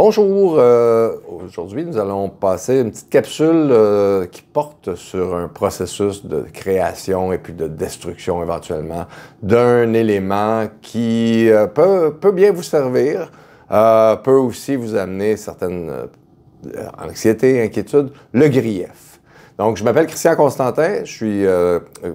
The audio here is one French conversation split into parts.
Bonjour, aujourd'hui nous allons passer une petite capsule qui porte sur un processus de création et puis de destruction éventuellement d'un élément qui peut bien vous servir, peut aussi vous amener certaines anxiétés, inquiétudes, le grief. Donc, je m'appelle Christian Constantin, je suis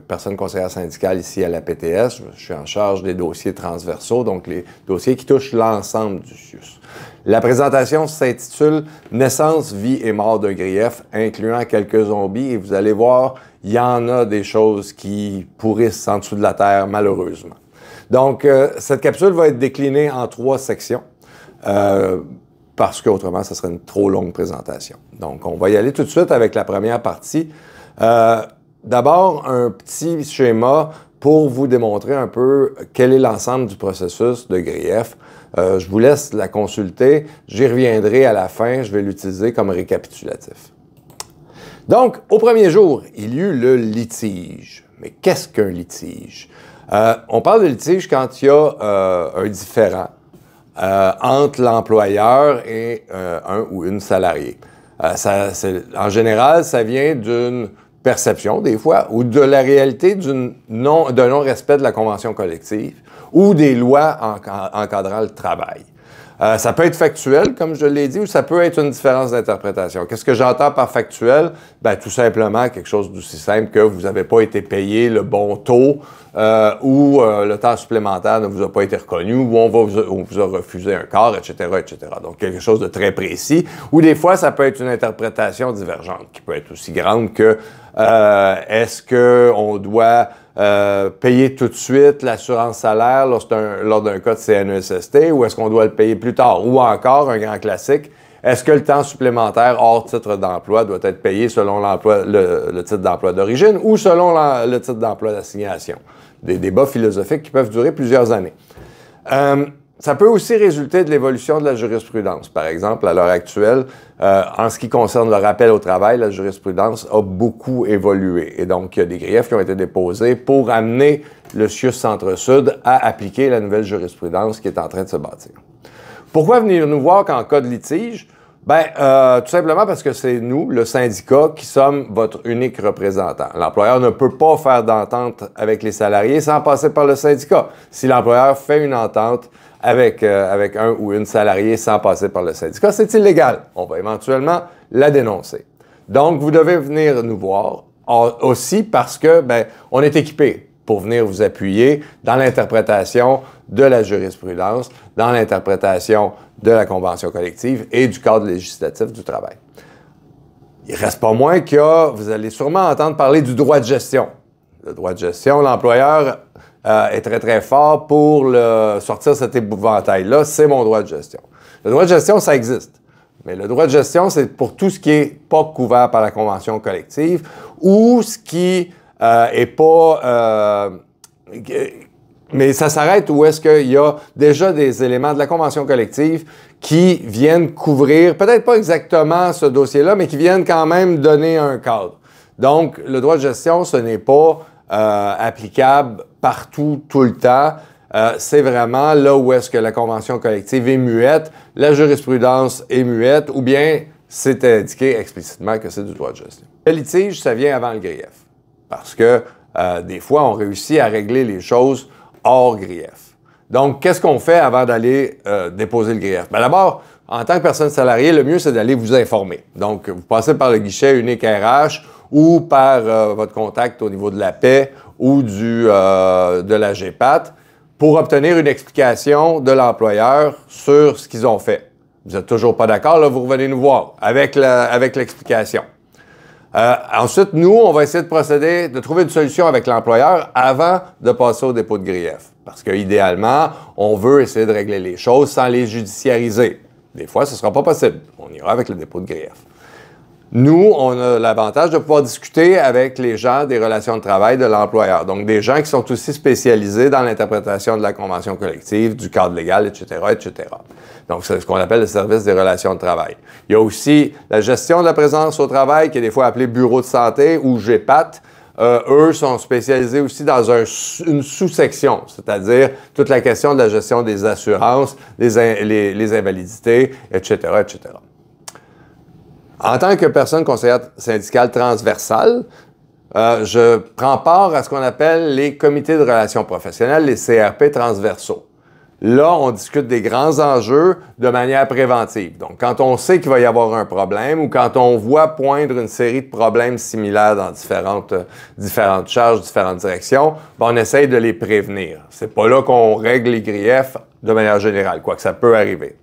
personne conseillère syndicale ici à la PTS. Je suis en charge des dossiers transversaux, donc les dossiers qui touchent l'ensemble du CIUS. La présentation s'intitule « Naissance, vie et mort d'un grief, incluant quelques zombies » et vous allez voir, il y en a des choses qui pourrissent en dessous de la terre, malheureusement. Donc, cette capsule va être déclinée en 3 sections. Parce qu'autrement, ce serait une trop longue présentation. Donc, on va y aller tout de suite avec la première partie. D'abord, un petit schéma pour vous démontrer un peu quel est l'ensemble du processus de grief. Je vous laisse la consulter. J'y reviendrai à la fin. Je vais l'utiliser comme récapitulatif. Donc, au premier jour, il y eut le litige. Mais qu'est-ce qu'un litige? On parle de litige quand il y a un différend entre l'employeur et un ou une salariée. En général, ça vient d'une perception, des fois, ou de la réalité d'un non-respect de la convention collective ou des lois encadrant le travail. Ça peut être factuel, comme je l'ai dit, ou ça peut être une différence d'interprétation. Qu'est-ce que j'entends par factuel? Ben, tout simplement quelque chose d'aussi simple que vous n'avez pas été payé le bon taux ou le temps supplémentaire ne vous a pas été reconnu ou on vous a refusé un quart, etc., etc. Donc, quelque chose de très précis. Ou des fois, ça peut être une interprétation divergente qui peut être aussi grande que est-ce qu'on doit payer tout de suite l'assurance salaire lors d'un cas de CNESST ou est-ce qu'on doit le payer plus tard? Ou encore, un grand classique, est-ce que le temps supplémentaire hors titre d'emploi doit être payé selon le titre d'emploi d'origine ou selon le titre d'emploi d'assignation? Des débats philosophiques qui peuvent durer plusieurs années. Ça peut aussi résulter de l'évolution de la jurisprudence. Par exemple, à l'heure actuelle, en ce qui concerne le rappel au travail, la jurisprudence a beaucoup évolué. Et donc, il y a des griefs qui ont été déposés pour amener le CIUS Centre-Sud à appliquer la nouvelle jurisprudence qui est en train de se bâtir. Pourquoi venir nous voir qu'en cas de litige? Bien, tout simplement parce que c'est nous, le syndicat, qui sommes votre unique représentant. L'employeur ne peut pas faire d'entente avec les salariés sans passer par le syndicat. Si l'employeur fait une entente avec un ou une salariée sans passer par le syndicat, c'est illégal. On va éventuellement la dénoncer. Donc, vous devez venir nous voir aussi parce que, ben, on est équipé pour venir vous appuyer dans l'interprétation de la jurisprudence, dans l'interprétation de la convention collective et du cadre législatif du travail. Il ne reste pas moins que vous allez sûrement entendre parler du droit de gestion. Le droit de gestion, l'employeur est très, très fort pour sortir cet épouvantail-là. C'est mon droit de gestion. Le droit de gestion, ça existe. Mais le droit de gestion, c'est pour tout ce qui n'est pas couvert par la convention collective ou ce qui est pas... mais ça s'arrête où est-ce qu'il y a déjà des éléments de la convention collective qui viennent couvrir, peut-être pas exactement ce dossier-là, mais qui viennent quand même donner un cadre. Donc, le droit de gestion, ce n'est pas applicable partout, tout le temps. C'est vraiment là où est-ce que la convention collective est muette, la jurisprudence est muette, ou bien c'est indiqué explicitement que c'est du droit de gestion. Le litige, ça vient avant le grief. Parce que des fois, on réussit à régler les choses hors grief. Donc, qu'est-ce qu'on fait avant d'aller déposer le grief? Bien, d'abord, en tant que personne salariée, le mieux, c'est d'aller vous informer. Donc, vous passez par le guichet unique RH ou par votre contact au niveau de la paix ou de la GPAT pour obtenir une explication de l'employeur sur ce qu'ils ont fait. Vous n'êtes toujours pas d'accord, là, vous revenez nous voir avec l'explication. Ensuite, nous, on va essayer de trouver une solution avec l'employeur avant de passer au dépôt de grief. Parce qu'idéalement, on veut essayer de régler les choses sans les judiciariser. Des fois, ce ne sera pas possible. On ira avec le dépôt de grief. Nous, on a l'avantage de pouvoir discuter avec les gens des relations de travail de l'employeur. Donc, des gens qui sont aussi spécialisés dans l'interprétation de la convention collective, du cadre légal, etc., etc. Donc, c'est ce qu'on appelle le service des relations de travail. Il y a aussi la gestion de la présence au travail, qui est des fois appelée bureau de santé ou GPAT, eux sont spécialisés aussi dans une sous-section, c'est-à-dire toute la question de la gestion des assurances, les invalidités, etc., etc. En tant que personne conseillère syndicale transversale, je prends part à ce qu'on appelle les comités de relations professionnelles, les CRP transversaux. Là, on discute des grands enjeux de manière préventive. Donc, quand on sait qu'il va y avoir un problème ou quand on voit poindre une série de problèmes similaires dans différentes charges, différentes directions, ben, on essaye de les prévenir. C'est pas là qu'on règle les griefs de manière générale, quoique ça peut arriver.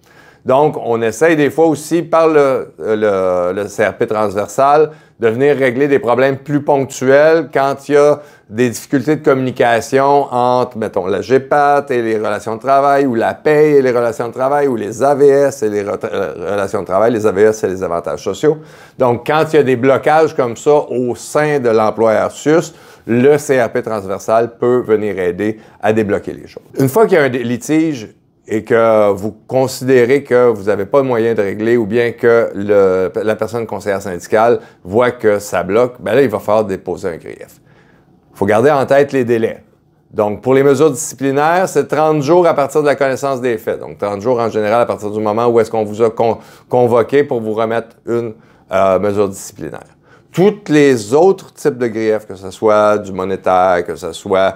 Donc, on essaye des fois aussi, par le CRP transversal, de venir régler des problèmes plus ponctuels quand il y a des difficultés de communication entre, mettons, la GEPAT et les relations de travail, ou la paye et les relations de travail, ou les AVS et les relations de travail. Les AVS, c'est les avantages sociaux. Donc, quand il y a des blocages comme ça au sein de l'employeur SUS, le CRP transversal peut venir aider à débloquer les choses. Une fois qu'il y a un litige et que vous considérez que vous n'avez pas de moyen de régler ou bien que la personne conseillère syndicale voit que ça bloque, bien là, il va falloir déposer un grief. Il faut garder en tête les délais. Donc, pour les mesures disciplinaires, c'est 30 jours à partir de la connaissance des faits. Donc, 30 jours en général à partir du moment où est-ce qu'on vous a convoqué pour vous remettre une mesure disciplinaire. Tous les autres types de griefs, que ce soit du monétaire, que ce soit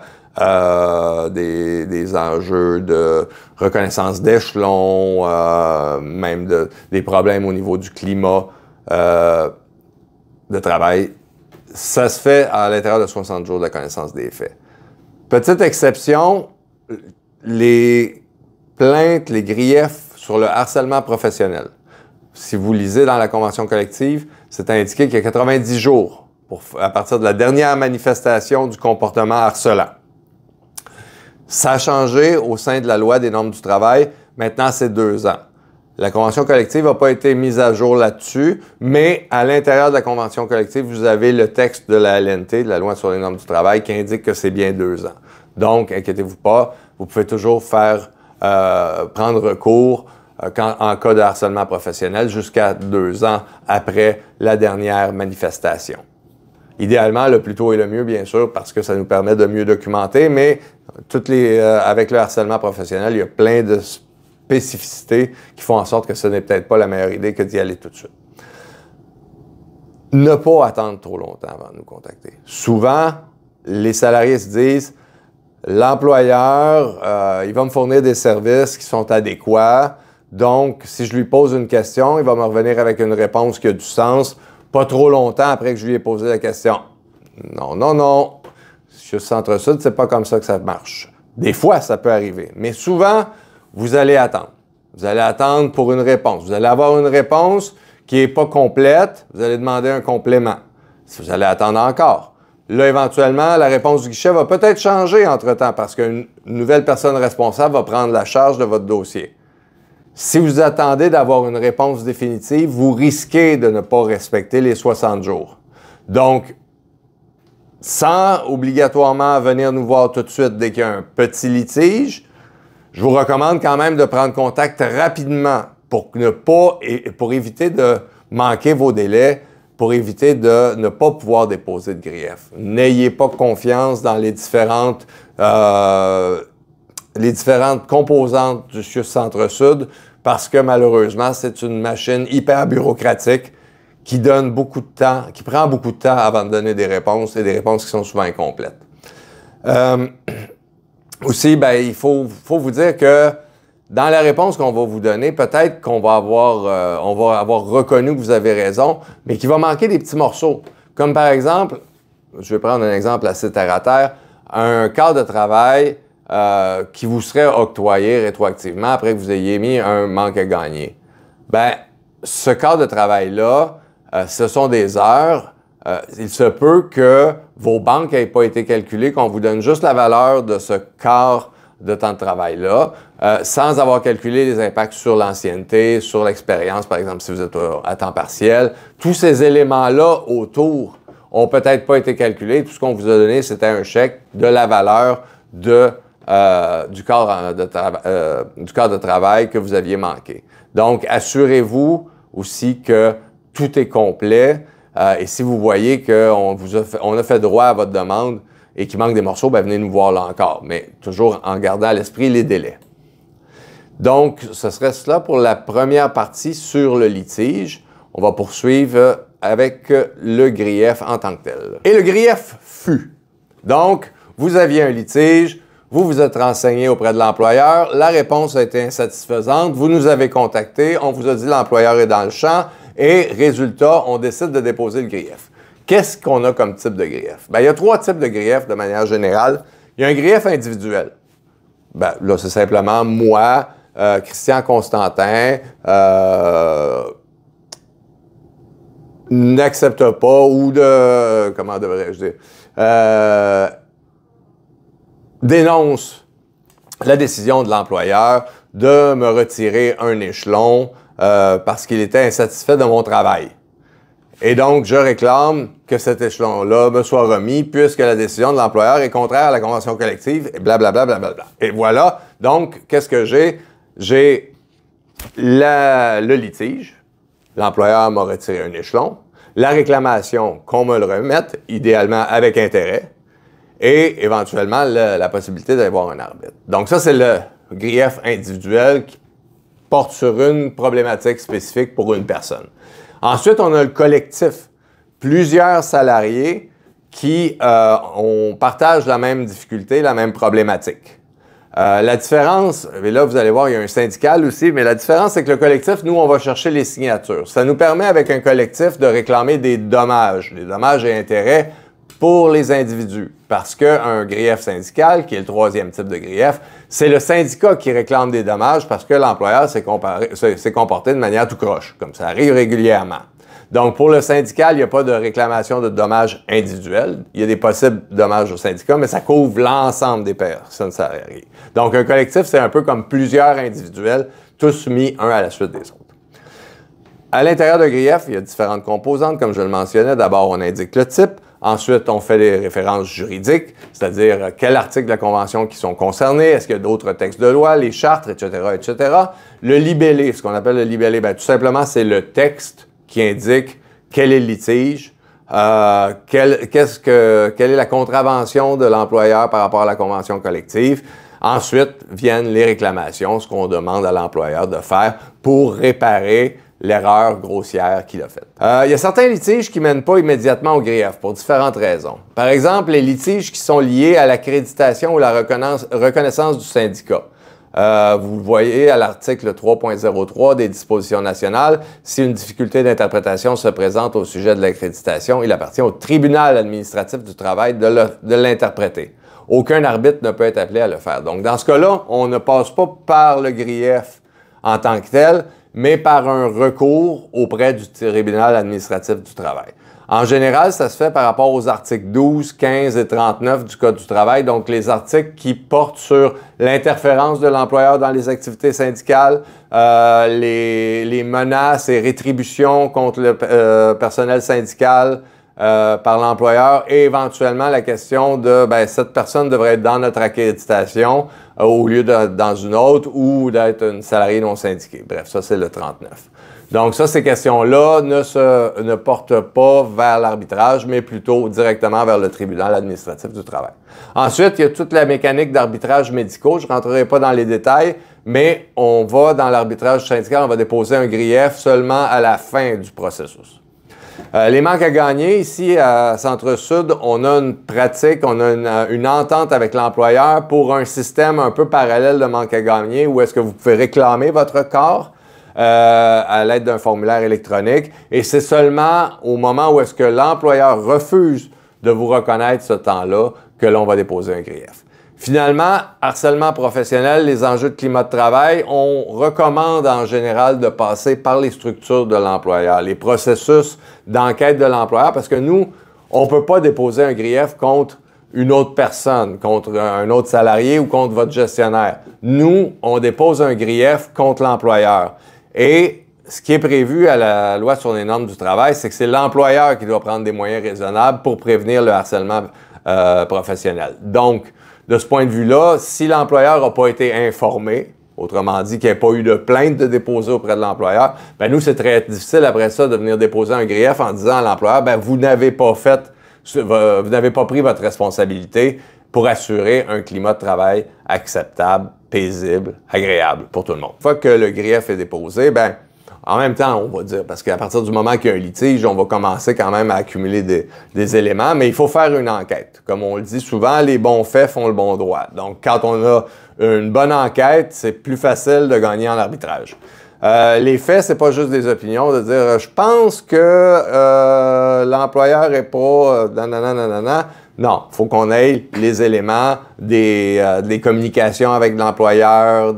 des enjeux de reconnaissance d'échelon, même des problèmes au niveau du climat de travail, ça se fait à l'intérieur de 60 jours de la connaissance des faits. Petite exception, les plaintes, les griefs sur le harcèlement professionnel. Si vous lisez dans la convention collective, c'est indiqué qu'il y a 90 jours à partir de la dernière manifestation du comportement harcelant. Ça a changé au sein de la loi des normes du travail. Maintenant, c'est 2 ans. La convention collective n'a pas été mise à jour là-dessus, mais à l'intérieur de la convention collective, vous avez le texte de la LNT, de la loi sur les normes du travail, qui indique que c'est bien 2 ans. Donc, inquiétez-vous pas, vous pouvez toujours prendre recours en cas de harcèlement professionnel jusqu'à 2 ans après la dernière manifestation. Idéalement, le plus tôt est le mieux, bien sûr, parce que ça nous permet de mieux documenter, mais avec le harcèlement professionnel, il y a plein de spécificités qui font en sorte que ce n'est peut-être pas la meilleure idée que d'y aller tout de suite. Ne pas attendre trop longtemps avant de nous contacter. Souvent, les salariés se disent « L'employeur, il va me fournir des services qui sont adéquats, donc si je lui pose une question, il va me revenir avec une réponse qui a du sens, pas trop longtemps après que je lui ai posé la question. » Non, non, non. Chez Centre-Sud, c'est pas comme ça que ça marche. Des fois, ça peut arriver, mais souvent, vous allez attendre. Vous allez attendre pour une réponse. Vous allez avoir une réponse qui n'est pas complète, vous allez demander un complément. Si vous allez attendre encore. Là, éventuellement, la réponse du guichet va peut-être changer entre-temps parce qu'une nouvelle personne responsable va prendre la charge de votre dossier. Si vous attendez d'avoir une réponse définitive, vous risquez de ne pas respecter les 60 jours. Donc, sans obligatoirement venir nous voir tout de suite dès qu'il y a un petit litige, je vous recommande quand même de prendre contact rapidement pour éviter de manquer vos délais, pour éviter de ne pas pouvoir déposer de grief. N'ayez pas confiance dans les différentes composantes du CIUS Centre-Sud parce que malheureusement, c'est une machine hyper bureaucratique qui donne beaucoup de temps, qui prend beaucoup de temps avant de donner des réponses et des réponses qui sont souvent incomplètes. Aussi, ben, il faut vous dire que dans la réponse qu'on va vous donner, peut-être qu'on va avoir reconnu que vous avez raison, mais qu'il va manquer des petits morceaux. Comme par exemple, je vais prendre un exemple assez terre à terre, un cadre de travail qui vous serait octroyé rétroactivement après que vous ayez mis un manque à gagner. Ben, ce cadre de travail-là, ce sont des heures. Il se peut que vos banques n'aient pas été calculées, qu'on vous donne juste la valeur de ce quart de temps de travail-là, sans avoir calculé les impacts sur l'ancienneté, sur l'expérience, par exemple, si vous êtes à temps partiel. Tous ces éléments-là autour ont peut-être pas été calculés. Tout ce qu'on vous a donné, c'était un chèque de la valeur du quart de travail que vous aviez manqué. Donc, assurez-vous aussi que tout est complet. Et si vous voyez qu'on a fait droit à votre demande et qu'il manque des morceaux, ben venez nous voir là encore, mais toujours en gardant à l'esprit les délais. Donc, ce serait cela pour la première partie sur le litige. On va poursuivre avec le grief en tant que tel. Et le grief fut. Donc, vous aviez un litige, vous vous êtes renseigné auprès de l'employeur, la réponse a été insatisfaisante, vous nous avez contacté, on vous a dit l'employeur est dans le champ, et résultat, on décide de déposer le grief. Qu'est-ce qu'on a comme type de grief? Bien, il y a 3 types de grief de manière générale. Il y a un grief individuel. Bien, là, c'est simplement moi, Christian Constantin, n'accepte pas ou comment devrais-je dire, dénonce la décision de l'employeur de me retirer un échelon parce qu'il était insatisfait de mon travail. Et donc, je réclame que cet échelon-là me soit remis puisque la décision de l'employeur est contraire à la convention collective et blablabla, blablabla. Et voilà. Donc, qu'est-ce que j'ai? J'ai le litige. L'employeur m'a retiré un échelon. La réclamation qu'on me le remette, idéalement avec intérêt. Et éventuellement, la possibilité d'avoir un arbitre. Donc ça, c'est le grief individuel qui porte sur une problématique spécifique pour une personne. Ensuite, on a le collectif. Plusieurs salariés qui partagent la même difficulté, la même problématique. La différence, et là vous allez voir, il y a un syndical aussi, mais la différence c'est que le collectif, nous, on va chercher les signatures. Ça nous permet avec un collectif de réclamer des dommages et intérêts pour les individus. Parce qu'un grief syndical, qui est le 3e type de grief, c'est le syndicat qui réclame des dommages parce que l'employeur s'est comporté de manière tout croche, comme ça arrive régulièrement. Donc, pour le syndical, il n'y a pas de réclamation de dommages individuels. Il y a des possibles dommages au syndicat, mais ça couvre l'ensemble des personnes salariées. Donc, un collectif, c'est un peu comme plusieurs individuels, tous mis un à la suite des autres. À l'intérieur de grief, il y a différentes composantes, comme je le mentionnais. D'abord, on indique le type. Ensuite, on fait les références juridiques, c'est-à-dire quels articles de la Convention qui sont concernés, est-ce qu'il y a d'autres textes de loi, les chartes, etc., etc. Le libellé, ce qu'on appelle le libellé, bien, tout simplement, c'est le texte qui indique quel est le litige, quelle est la contravention de l'employeur par rapport à la convention collective. Ensuite viennent les réclamations, ce qu'on demande à l'employeur de faire pour réparer l'erreur grossière qu'il a faite. Il y a certains litiges qui ne mènent pas immédiatement au grief pour différentes raisons. Par exemple, les litiges qui sont liés à l'accréditation ou la reconnaissance du syndicat. Vous le voyez à l'article 3.03 des dispositions nationales, si une difficulté d'interprétation se présente au sujet de l'accréditation, il appartient au tribunal administratif du travail de l'interpréter. Aucun arbitre ne peut être appelé à le faire. Donc, dans ce cas-là, on ne passe pas par le grief en tant que tel, mais par un recours auprès du tribunal administratif du travail. En général, ça se fait par rapport aux articles 12, 15 et 39 du Code du travail, donc les articles qui portent sur l'interférence de l'employeur dans les activités syndicales, les menaces et rétributions contre le personnel syndical par l'employeur et éventuellement la question de cette personne devrait être dans notre accréditation au lieu de dans une autre ou d'être une salariée non syndiquée. Bref, ça c'est le 39. Donc ça, ces questions-là ne portent pas vers l'arbitrage, mais plutôt directement vers le tribunal administratif du travail. Ensuite, il y a toute la mécanique d'arbitrage médicaux. Je ne rentrerai pas dans les détails, mais on va dans l'arbitrage syndical, on va déposer un grief seulement à la fin du processus. Les manques à gagner, ici à Centre-Sud, on a une pratique, on a une entente avec l'employeur pour un système un peu parallèle de manque à gagner où est-ce que vous pouvez réclamer votre corps à l'aide d'un formulaire électronique. Et c'est seulement au moment où est-ce que l'employeur refuse de vous reconnaître ce temps-là que l'on va déposer un grief. Finalement, harcèlement professionnel, les enjeux de climat de travail, on recommande en général de passer par les structures de l'employeur, les processus d'enquête de l'employeur, parce que nous, on ne peut pas déposer un grief contre une autre personne, contre un autre salarié ou contre votre gestionnaire. Nous, on dépose un grief contre l'employeur. Et ce qui est prévu à la loi sur les normes du travail, c'est que c'est l'employeur qui doit prendre des moyens raisonnables pour prévenir le harcèlement professionnel. Donc, de ce point de vue-là, si l'employeur n'a pas été informé autrement dit qu'il n'y ait pas eu de plainte de déposer auprès de l'employeur, ben nous, c'est très difficile après ça de venir déposer un grief en disant à l'employeur, ben vous n'avez pas pris votre responsabilité pour assurer un climat de travail acceptable, paisible, agréable pour tout le monde. Une fois que le grief est déposé, ben en même temps, on va dire, parce qu'à partir du moment qu'il y a un litige, on va commencer quand même à accumuler des éléments, mais il faut faire une enquête. Comme on le dit souvent, les bons faits font le bon droit. Donc, quand on a une bonne enquête, c'est plus facile de gagner en arbitrage. Les faits, c'est pas juste des opinions, de dire « je pense que l'employeur est pas nanana ». Non, il faut qu'on ait les éléments des communications avec l'employeur,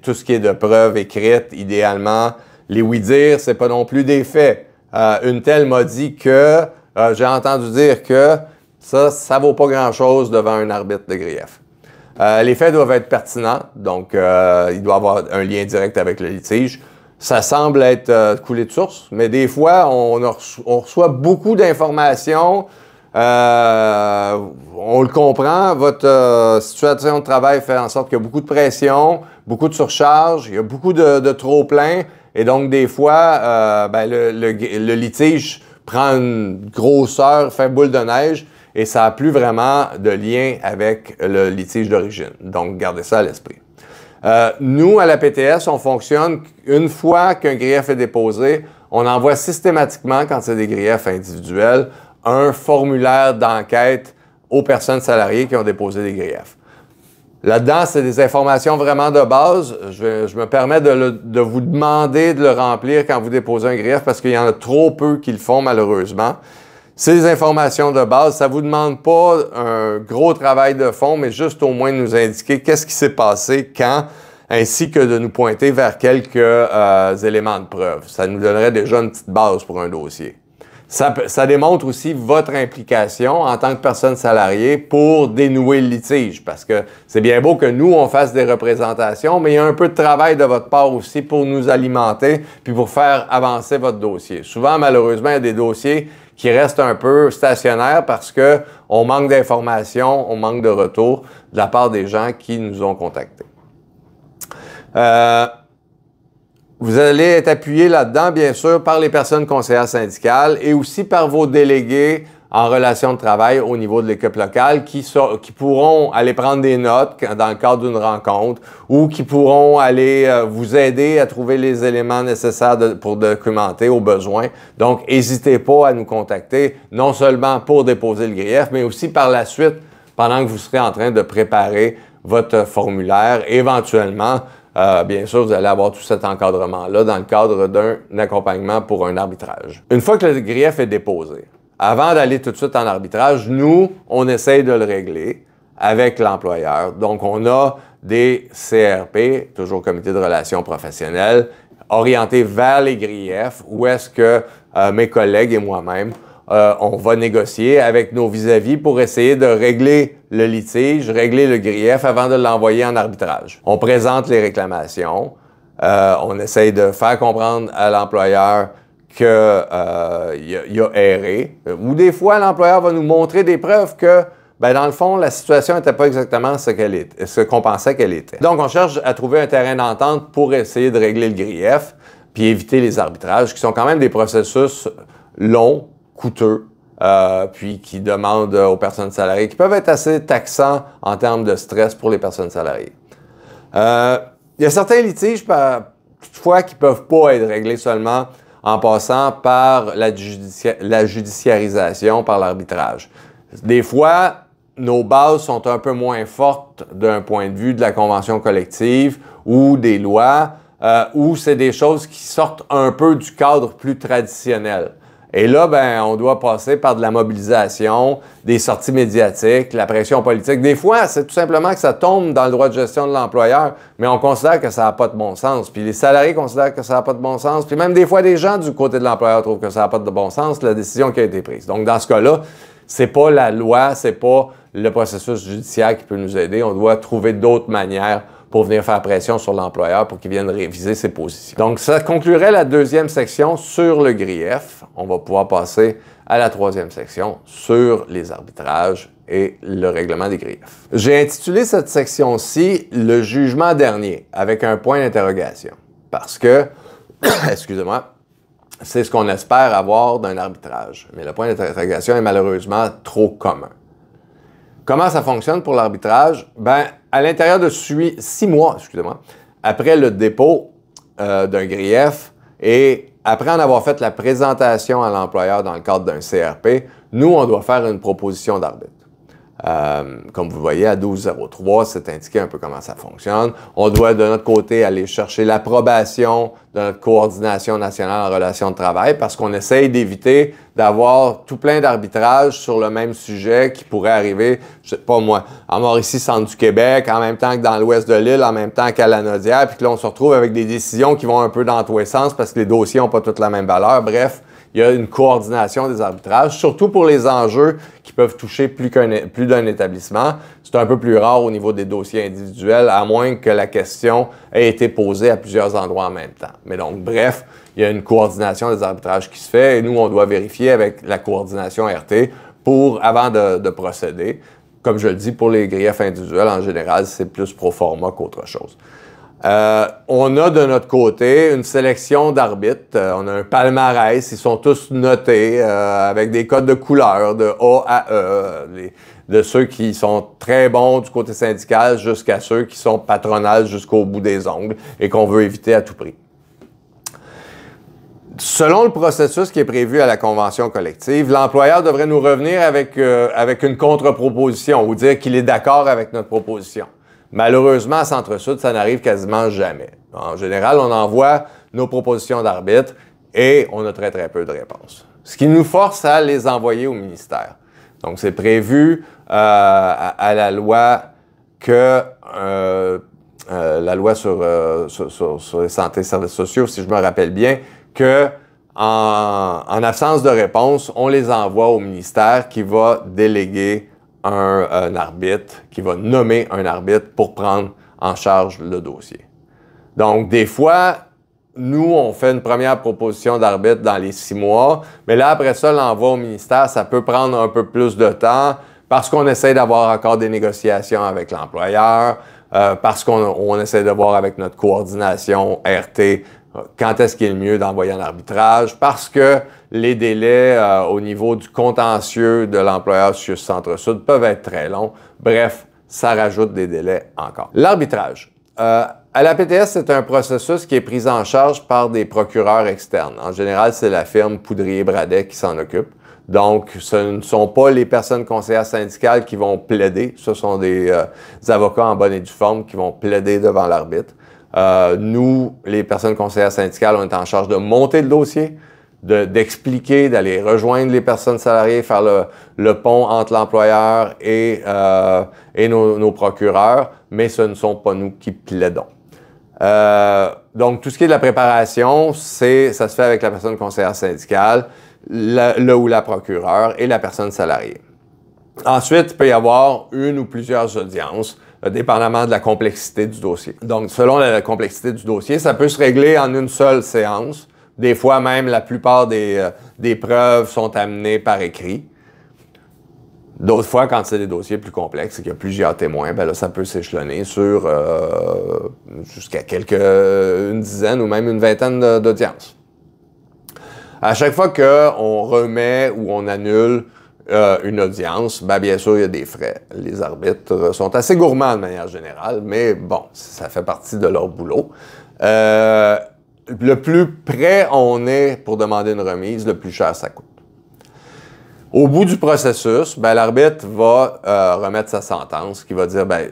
tout ce qui est de preuves écrites, idéalement. Les oui-dire, c'est pas non plus des faits. Une telle m'a dit que, j'ai entendu dire que, ça vaut pas grand-chose devant un arbitre de grief. Les faits doivent être pertinents, donc il doit y avoir un lien direct avec le litige. Ça semble être coulé de source, mais des fois, on reçoit beaucoup d'informations. On le comprend, votre situation de travail fait en sorte qu'il y a beaucoup de pression, beaucoup de surcharge, il y a beaucoup de trop-plein, et donc des fois, le litige prend une grosseur, fait boule de neige, et ça n'a plus vraiment de lien avec le litige d'origine. Donc, gardez ça à l'esprit. Nous, à la PTS, on fonctionne une fois qu'un grief est déposé, on envoie systématiquement, quand c'est des griefs individuels, un formulaire d'enquête aux personnes salariées qui ont déposé des griefs. Là-dedans, c'est des informations vraiment de base. Je me permets de vous demander de le remplir quand vous déposez un grief parce qu'il y en a trop peu qui le font, malheureusement. Ces informations de base, ça ne vous demande pas un gros travail de fond, mais juste au moins de nous indiquer qu'est-ce qui s'est passé, quand, ainsi que de nous pointer vers quelques éléments de preuve. Ça nous donnerait déjà une petite base pour un dossier. Ça démontre aussi votre implication en tant que personne salariée pour dénouer le litige, parce que c'est bien beau que nous, on fasse des représentations, mais il y a un peu de travail de votre part aussi pour nous alimenter puis pour faire avancer votre dossier. Souvent, malheureusement, il y a des dossiers qui restent un peu stationnaires parce que on manque d'informations, on manque de retours de la part des gens qui nous ont contactés. Vous allez être appuyé là-dedans, bien sûr, par les personnes conseillères syndicales et aussi par vos délégués en relation de travail au niveau de l'équipe locale qui pourront aller prendre des notes dans le cadre d'une rencontre ou qui pourront aller vous aider à trouver les éléments nécessaires pour documenter au besoin. Donc, n'hésitez pas à nous contacter, non seulement pour déposer le grief, mais aussi par la suite, pendant que vous serez en train de préparer votre formulaire, éventuellement. Bien sûr, vous allez avoir tout cet encadrement-là dans le cadre d'un accompagnement pour un arbitrage. Une fois que le grief est déposé, avant d'aller tout de suite en arbitrage, nous, on essaye de le régler avec l'employeur. Donc, on a des CRP, toujours Comité de relations professionnelles, orientés vers les griefs, où est-ce que mes collègues et moi-même, on va négocier avec nos vis-à-vis pour essayer de régler le litige, régler le grief avant de l'envoyer en arbitrage. On présente les réclamations, on essaye de faire comprendre à l'employeur qu'il y a erré, ou des fois l'employeur va nous montrer des preuves que, dans le fond, la situation n'était pas exactement ce qu'on pensait qu'elle était. Donc, on cherche à trouver un terrain d'entente pour essayer de régler le grief, puis éviter les arbitrages, qui sont quand même des processus longs, coûteux, puis qui demandent aux personnes salariées, qui peuvent être assez taxants en termes de stress pour les personnes salariées. Il y a certains litiges, toutefois, qui ne peuvent pas être réglés seulement en passant par la judiciarisation, par l'arbitrage. Des fois, nos bases sont un peu moins fortes d'un point de vue de la convention collective ou des lois, ou c'est des choses qui sortent un peu du cadre plus traditionnel. Et là, on doit passer par de la mobilisation, des sorties médiatiques, la pression politique. Des fois, c'est tout simplement que ça tombe dans le droit de gestion de l'employeur, mais on considère que ça n'a pas de bon sens. Puis les salariés considèrent que ça n'a pas de bon sens. Puis même des fois, des gens du côté de l'employeur trouvent que ça n'a pas de bon sens, la décision qui a été prise. Donc, dans ce cas-là, c'est pas la loi, c'est pas le processus judiciaire qui peut nous aider. On doit trouver d'autres manières pour venir faire pression sur l'employeur pour qu'il vienne réviser ses positions. Donc, ça conclurait la deuxième section sur le grief. On va pouvoir passer à la troisième section sur les arbitrages et le règlement des griefs. J'ai intitulé cette section-ci « Le jugement dernier » avec un point d'interrogation parce que, excusez-moi, c'est ce qu'on espère avoir d'un arbitrage. Mais le point d'interrogation est malheureusement trop commun. Comment ça fonctionne pour l'arbitrage? Ben, à l'intérieur de 6 mois, excusez-moi, après le dépôt d'un grief et après en avoir fait la présentation à l'employeur dans le cadre d'un CRP, nous, on doit faire une proposition d'arbitre. Comme vous voyez, à 12.03, c'est indiqué un peu comment ça fonctionne. On doit, de notre côté, aller chercher l'approbation de notre coordination nationale en relations de travail parce qu'on essaye d'éviter d'avoir tout plein d'arbitrages sur le même sujet qui pourrait arriver, je sais pas moi, en Mauricie, centre du Québec, en même temps que dans l'ouest de l'île, en même temps qu'à la Naudière, puis que là, on se retrouve avec des décisions qui vont un peu dans tous les sens parce que les dossiers n'ont pas toutes la même valeur. Bref, il y a une coordination des arbitrages, surtout pour les enjeux qui peuvent toucher plus d'un établissement. C'est un peu plus rare au niveau des dossiers individuels, à moins que la question ait été posée à plusieurs endroits en même temps. Mais donc, bref, il y a une coordination des arbitrages qui se fait et nous, on doit vérifier avec la coordination RT avant de procéder. Comme je le dis, pour les griefs individuels, en général, c'est plus pro forma qu'autre chose. On a de notre côté une sélection d'arbitres. On a un palmarès. Ils sont tous notés avec des codes de couleur de A à E, de ceux qui sont très bons du côté syndical jusqu'à ceux qui sont patronales jusqu'au bout des ongles et qu'on veut éviter à tout prix. Selon le processus qui est prévu à la convention collective, l'employeur devrait nous revenir avec une contre-proposition ou dire qu'il est d'accord avec notre proposition. Malheureusement, à Centre-Sud, ça n'arrive quasiment jamais. En général, on envoie nos propositions d'arbitre et on a très, très peu de réponses. Ce qui nous force à les envoyer au ministère. Donc, c'est prévu à la loi que la loi sur les santé et services sociaux, si je me rappelle bien, que en absence de réponse, on les envoie au ministère qui va déléguer un arbitre, qui va nommer un arbitre pour prendre en charge le dossier. Donc, des fois, nous, on fait une première proposition d'arbitre dans les 6 mois, mais là, après ça, l'envoi au ministère, ça peut prendre un peu plus de temps parce qu'on essaie d'avoir encore des négociations avec l'employeur, parce qu'on essaie de voir avec notre coordination RT quand est-ce qu'il est le mieux d'envoyer un arbitrage, parce que les délais au niveau du contentieux de l'employeur sur Centre-Sud peuvent être très longs. Bref, ça rajoute des délais encore. L'arbitrage. À la PTS, c'est un processus qui est pris en charge par des procureurs externes. En général, c'est la firme Poudrier-Bradet qui s'en occupe. Donc, ce ne sont pas les personnes conseillères syndicales qui vont plaider. Ce sont des avocats en bonne et due forme qui vont plaider devant l'arbitre. Nous, les personnes conseillères syndicales, on est en charge de monter le dossier, d'expliquer, d'aller rejoindre les personnes salariées, faire le pont entre l'employeur et nos procureurs, mais ce ne sont pas nous qui plaidons. Donc, tout ce qui est de la préparation, ça se fait avec la personne conseillère syndicale, le ou la procureure et la personne salariée. Ensuite, il peut y avoir une ou plusieurs audiences, dépendamment de la complexité du dossier. Donc, selon la complexité du dossier, ça peut se régler en une seule séance. Des fois même, la plupart des preuves sont amenées par écrit. D'autres fois, quand c'est des dossiers plus complexes et qu'il y a plusieurs témoins, ben là, ça peut s'échelonner sur jusqu'à une dizaine ou même une vingtaine d'audiences. À chaque fois qu'on remet ou on annule une audience, ben bien sûr, il y a des frais. Les arbitres sont assez gourmands de manière générale, mais bon, ça fait partie de leur boulot. Le plus près on est pour demander une remise, le plus cher ça coûte. Au bout du processus, ben, l'arbitre va remettre sa sentence qui va dire ben,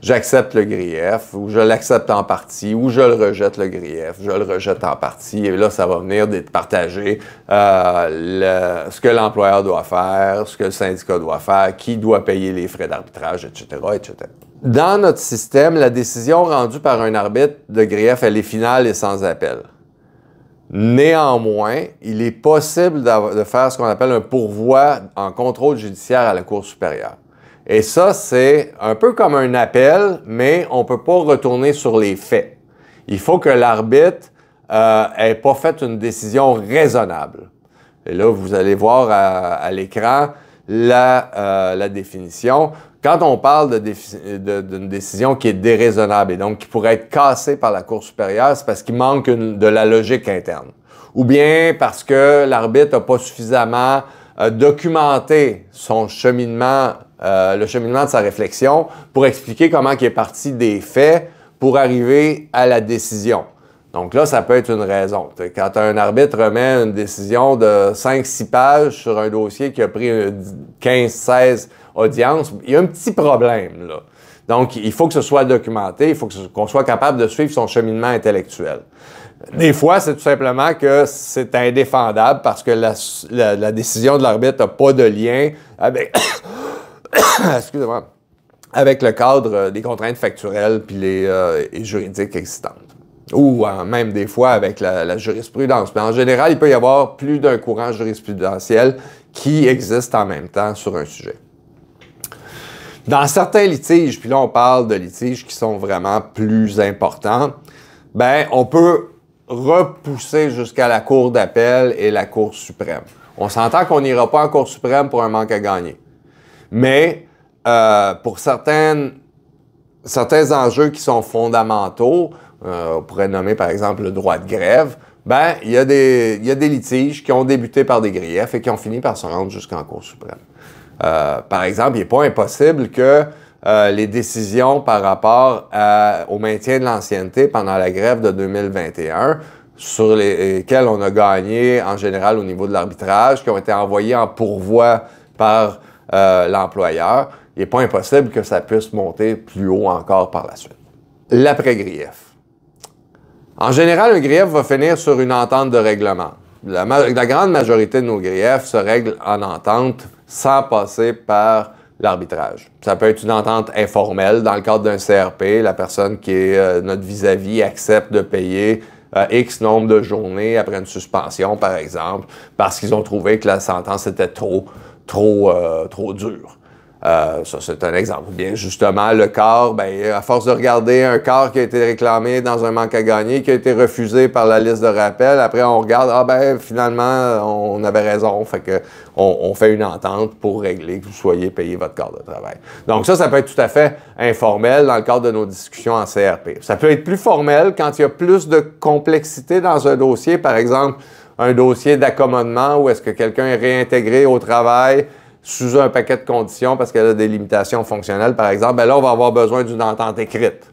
j'accepte le grief, ou je l'accepte en partie, ou je le rejette le grief, je le rejette en partie. Et là, ça va venir de partager ce que l'employeur doit faire, ce que le syndicat doit faire, qui doit payer les frais d'arbitrage, etc., etc. Dans notre système, la décision rendue par un arbitre de grief, elle est finale et sans appel. Néanmoins, il est possible de faire ce qu'on appelle un pourvoi en contrôle judiciaire à la Cour supérieure. Et ça, c'est un peu comme un appel, mais on ne peut pas retourner sur les faits. Il faut que l'arbitre ait pas fait une décision raisonnable. Et là, vous allez voir à l'écran la définition. Quand on parle d'une décision qui est déraisonnable et donc qui pourrait être cassée par la Cour supérieure, c'est parce qu'il manque de la logique interne. Ou bien parce que l'arbitre n'a pas suffisamment documenté son cheminement, le cheminement de sa réflexion pour expliquer comment il est parti des faits pour arriver à la décision. Donc là, ça peut être une raison. Quand un arbitre remet une décision de 5-6 pages sur un dossier qui a pris 15-16 audiences, il y a un petit problème, là. Donc, il faut que ce soit documenté, il faut qu'on soit capable de suivre son cheminement intellectuel. Des fois, c'est tout simplement que c'est indéfendable parce que la décision de l'arbitre n'a pas de lien avec, excusez-moi, avec le cadre des contraintes factuelles puis et juridiques existantes. Ou même des fois avec la jurisprudence. Mais en général, il peut y avoir plus d'un courant jurisprudentiel qui existe en même temps sur un sujet. Dans certains litiges, puis là on parle de litiges qui sont vraiment plus importants, ben on peut repousser jusqu'à la Cour d'appel et la Cour suprême. On s'entend qu'on n'ira pas en Cour suprême pour un manque à gagner. Mais pour certains enjeux qui sont fondamentaux, on pourrait nommer par exemple le droit de grève, ben il y a des litiges qui ont débuté par des griefs et qui ont fini par se rendre jusqu'en Cour suprême. Par exemple, il n'est pas impossible que les décisions par rapport au maintien de l'ancienneté pendant la grève de 2021, sur lesquelles on a gagné en général au niveau de l'arbitrage, qui ont été envoyées en pourvoi par l'employeur, il n'est pas impossible que ça puisse monter plus haut encore par la suite. L'après-grief. En général, un grief va finir sur une entente de règlement. La grande majorité de nos griefs se règlent en entente sans passer par l'arbitrage. Ça peut être une entente informelle. Dans le cadre d'un CRP, la personne qui est notre vis-à-vis accepte de payer X nombre de journées après une suspension, par exemple, parce qu'ils ont trouvé que la sentence était trop dure. Ça, c'est un exemple. Ou bien, justement, le corps, ben, à force de regarder un corps qui a été réclamé dans un manque à gagner, qui a été refusé par la liste de rappel, après, on regarde, ah ben, finalement, on avait raison. Fait que on fait une entente pour régler que vous soyez payé votre corps de travail. Donc ça peut être tout à fait informel dans le cadre de nos discussions en CRP. Ça peut être plus formel quand il y a plus de complexité dans un dossier. Par exemple, un dossier d'accommodement où est-ce que quelqu'un est réintégré au travail sous un paquet de conditions parce qu'elle a des limitations fonctionnelles, par exemple, ben là, on va avoir besoin d'une entente écrite.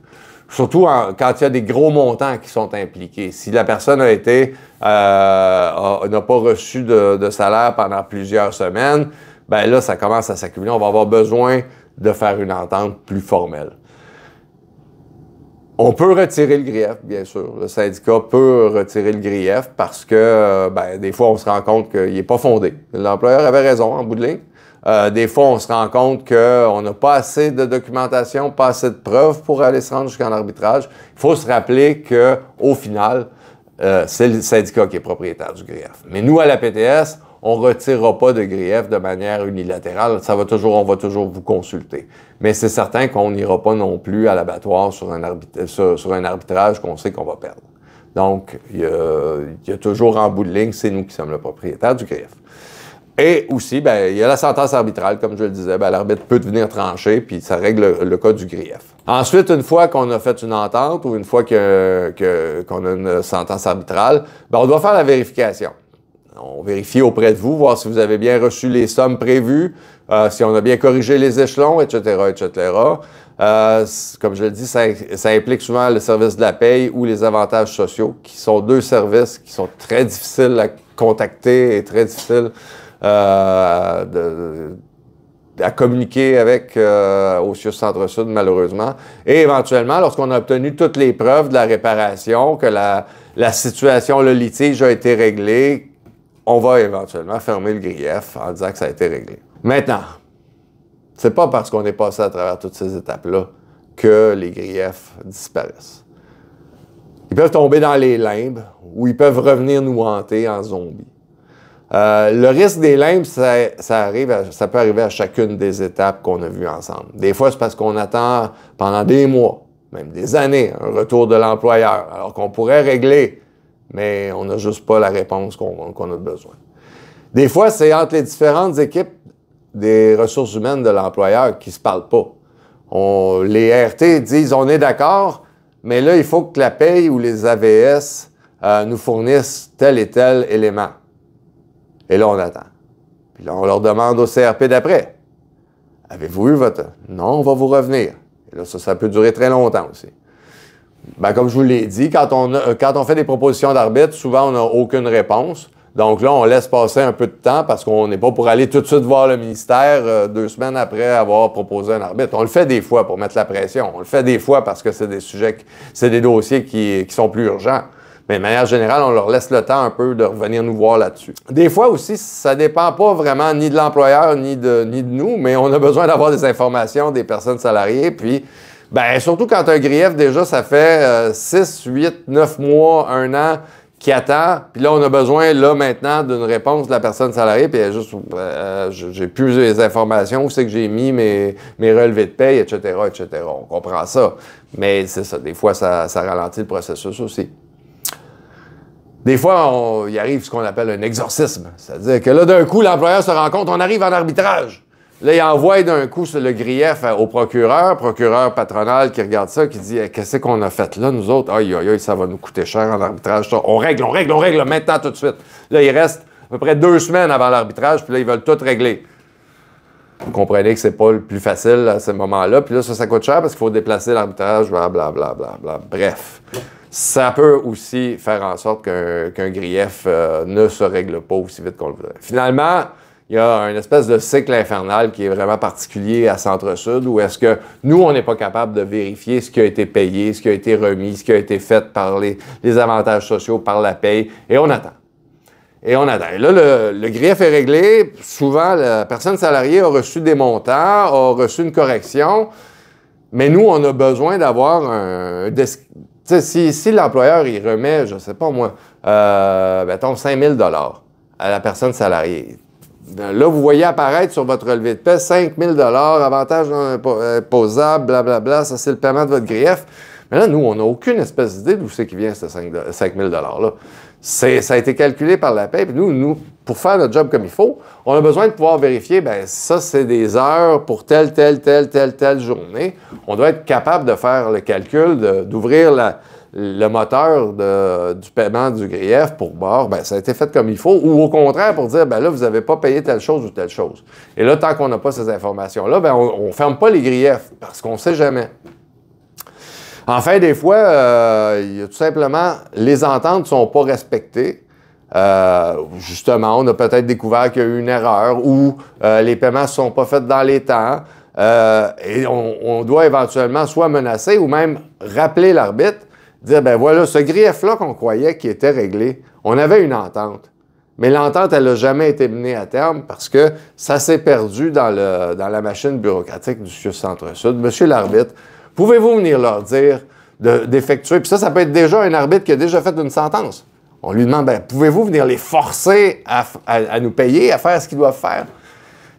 Surtout quand il y a des gros montants qui sont impliqués. Si la personne n'a pas reçu de salaire pendant plusieurs semaines, ben là, ça commence à s'accumuler. On va avoir besoin de faire une entente plus formelle. On peut retirer le grief, bien sûr. Le syndicat peut retirer le grief parce que, des fois, on se rend compte qu'il n'est pas fondé. L'employeur avait raison, en bout de ligne. Des fois, on se rend compte qu'on n'a pas assez de documentation, pas assez de preuves pour aller se rendre jusqu'en arbitrage. Il faut se rappeler qu'au final, c'est le syndicat qui est propriétaire du grief. Mais nous, à la PTS, on ne retirera pas de grief de manière unilatérale. On va toujours vous consulter. Mais c'est certain qu'on n'ira pas non plus à l'abattoir sur un arbitrage qu'on sait qu'on va perdre. Donc, il y a toujours en bout de ligne, c'est nous qui sommes le propriétaire du grief. Et aussi, il y a la sentence arbitrale, comme je le disais, l'arbitre peut venir trancher, puis ça règle le cas du grief. Ensuite, une fois qu'on a fait une entente ou une fois qu'on a une sentence arbitrale, on doit faire la vérification. On vérifie auprès de vous, voir si vous avez bien reçu les sommes prévues, si on a bien corrigé les échelons, etc., etc. Comme je le dis, ça implique souvent le service de la paye ou les avantages sociaux, qui sont deux services qui sont très difficiles à contacter et très difficiles à communiquer avec au CIUS Centre-Sud, malheureusement. Et éventuellement, lorsqu'on a obtenu toutes les preuves de la réparation, que la situation, le litige a été réglé, on va éventuellement fermer le grief en disant que ça a été réglé. Maintenant, c'est pas parce qu'on est passé à travers toutes ces étapes-là que les griefs disparaissent. Ils peuvent tomber dans les limbes ou ils peuvent revenir nous hanter en zombies. Le risque des limbes, ça peut arriver à chacune des étapes qu'on a vues ensemble. Des fois, c'est parce qu'on attend pendant des mois, même des années, un retour de l'employeur, alors qu'on pourrait régler, mais on n'a juste pas la réponse qu'on a besoin. Des fois, c'est entre les différentes équipes des ressources humaines de l'employeur qui ne se parlent pas. Les RT disent on est d'accord, mais là, il faut que la paye ou les AVS nous fournissent tel et tel élément. Et là, on attend. Puis là, on leur demande au CRP d'après. Avez-vous eu votre... Non, on va vous revenir. Et là, ça peut durer très longtemps aussi. Ben, comme je vous l'ai dit, quand on fait des propositions d'arbitre, souvent, on n'a aucune réponse. Donc là, on laisse passer un peu de temps parce qu'on n'est pas pour aller tout de suite voir le ministère 2 semaines après avoir proposé un arbitre. On le fait des fois pour mettre la pression. On le fait des fois parce que c'est des sujets, c'est des dossiers qui sont plus urgents. Mais de manière générale, on leur laisse le temps un peu de revenir nous voir là-dessus. Des fois aussi, ça ne dépend pas vraiment ni de l'employeur ni de nous, mais on a besoin d'avoir des informations des personnes salariées. Puis, ben surtout quand un grief, déjà, ça fait 6, 8, 9 mois, 1 an qui attend. Puis là, on a besoin, là, maintenant, d'une réponse de la personne salariée. Puis juste, j'ai plus les informations, où c'est que j'ai mis mes relevés de paye, etc., etc. On comprend ça. Mais c'est ça, des fois, ça ralentit le processus aussi. Des fois, il arrive ce qu'on appelle un exorcisme. C'est-à-dire que là, d'un coup, l'employeur se rend compte, on arrive en arbitrage. Là, il envoie d'un coup le grief au procureur patronal qui regarde ça, qui dit qu'est-ce qu'on a fait là, nous autres? Aïe, aïe, aïe, ça va nous coûter cher en arbitrage. Ça. On règle maintenant tout de suite. Là, il reste à peu près 2 semaines avant l'arbitrage, puis là, ils veulent tout régler. Vous comprenez que c'est pas le plus facile à ce moment-là. Puis là, ça coûte cher parce qu'il faut déplacer l'arbitrage, blablabla. Bref. Ça peut aussi faire en sorte qu'un grief ne se règle pas aussi vite qu'on le voudrait. Finalement, il y a une espèce de cycle infernal qui est vraiment particulier à Centre-Sud, où est-ce que nous, on n'est pas capable de vérifier ce qui a été payé, ce qui a été remis, ce qui a été fait par les avantages sociaux, par la paye, et on attend. Et on attend. Et là, le grief est réglé. Souvent, la personne salariée a reçu des montants, a reçu une correction, mais nous, on a besoin d'avoir un... Si l'employeur, il remet, je ne sais pas moi, mettons 5 000 $ à la personne salariée. Là, vous voyez apparaître sur votre relevé de paie 5 000 $, avantage imposable, blablabla, ça c'est le paiement de votre grief. Mais là, nous, on n'a aucune espèce d'idée d'où c'est qui vient ce 5 000 $-là. Ça a été calculé par la paie, puis nous, pour faire notre job comme il faut, on a besoin de pouvoir vérifier, bien, ça, c'est des heures pour telle journée. On doit être capable de faire le calcul, d'ouvrir le moteur du paiement du grief pour voir, bien, ça a été fait comme il faut, ou au contraire, pour dire, bien là, vous n'avez pas payé telle chose ou telle chose. Et là, tant qu'on n'a pas ces informations-là, bien, on ne ferme pas les griefs, parce qu'on ne sait jamais. Enfin, des fois, il y a tout simplement, les ententes ne sont pas respectées. Justement, on a peut-être découvert qu'il y a eu une erreur ou les paiements ne sont pas faits dans les temps. Et on doit éventuellement soit menacer ou même rappeler l'arbitre, dire, ben voilà, ce grief-là qu'on croyait qui était réglé, on avait une entente. Mais l'entente, elle n'a jamais été menée à terme parce que ça s'est perdu dans la machine bureaucratique du CIUS Centre-Sud. Monsieur l'arbitre, pouvez-vous venir leur dire d'effectuer? Puis ça peut être déjà un arbitre qui a déjà fait une sentence. On lui demande, ben, pouvez-vous venir les forcer à nous payer, à faire ce qu'ils doivent faire?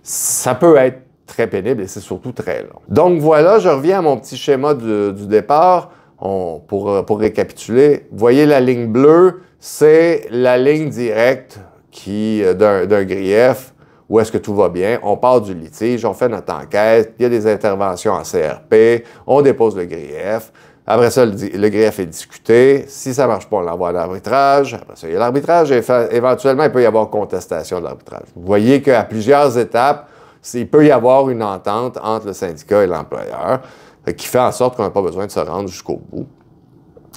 Ça peut être très pénible et c'est surtout très long. Donc voilà, je reviens à mon petit schéma du départ. Pour récapituler, vous voyez la ligne bleue, c'est la ligne directe d'un grief. Où est-ce que tout va bien? On part du litige, on fait notre enquête, il y a des interventions en CRP, on dépose le grief. Après ça, le grief est discuté. Si ça ne marche pas, on l'envoie à l'arbitrage. Après ça, il y a l'arbitrage et éventuellement, il peut y avoir contestation de l'arbitrage. Vous voyez qu'à plusieurs étapes, il peut y avoir une entente entre le syndicat et l'employeur qui fait en sorte qu'on n'a pas besoin de se rendre jusqu'au bout.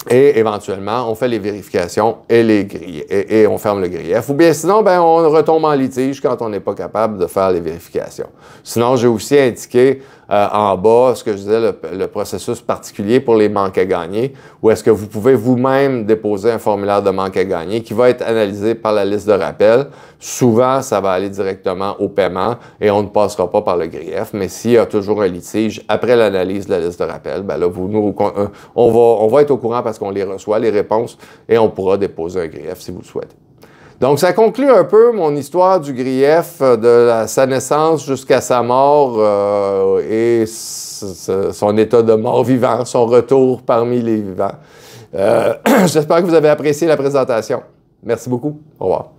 Et éventuellement, on fait les vérifications et on ferme le grief. Ou bien sinon, ben, on retombe en litige quand on n'est pas capable de faire les vérifications. Sinon, j'ai aussi indiqué en bas ce que je disais, le processus particulier pour les manques à gagner, où est-ce que vous pouvez vous-même déposer un formulaire de manque à gagner qui va être analysé par la liste de rappel. Souvent, ça va aller directement au paiement et on ne passera pas par le grief. Mais s'il y a toujours un litige après l'analyse de la liste de rappel, ben là, on va être au courant parce qu'on les reçoit, les réponses, et on pourra déposer un grief si vous le souhaitez. Donc, ça conclut un peu mon histoire du grief, de sa naissance jusqu'à sa mort et son état de mort-vivant, son retour parmi les vivants. J'espère que vous avez apprécié la présentation. Merci beaucoup. Au revoir.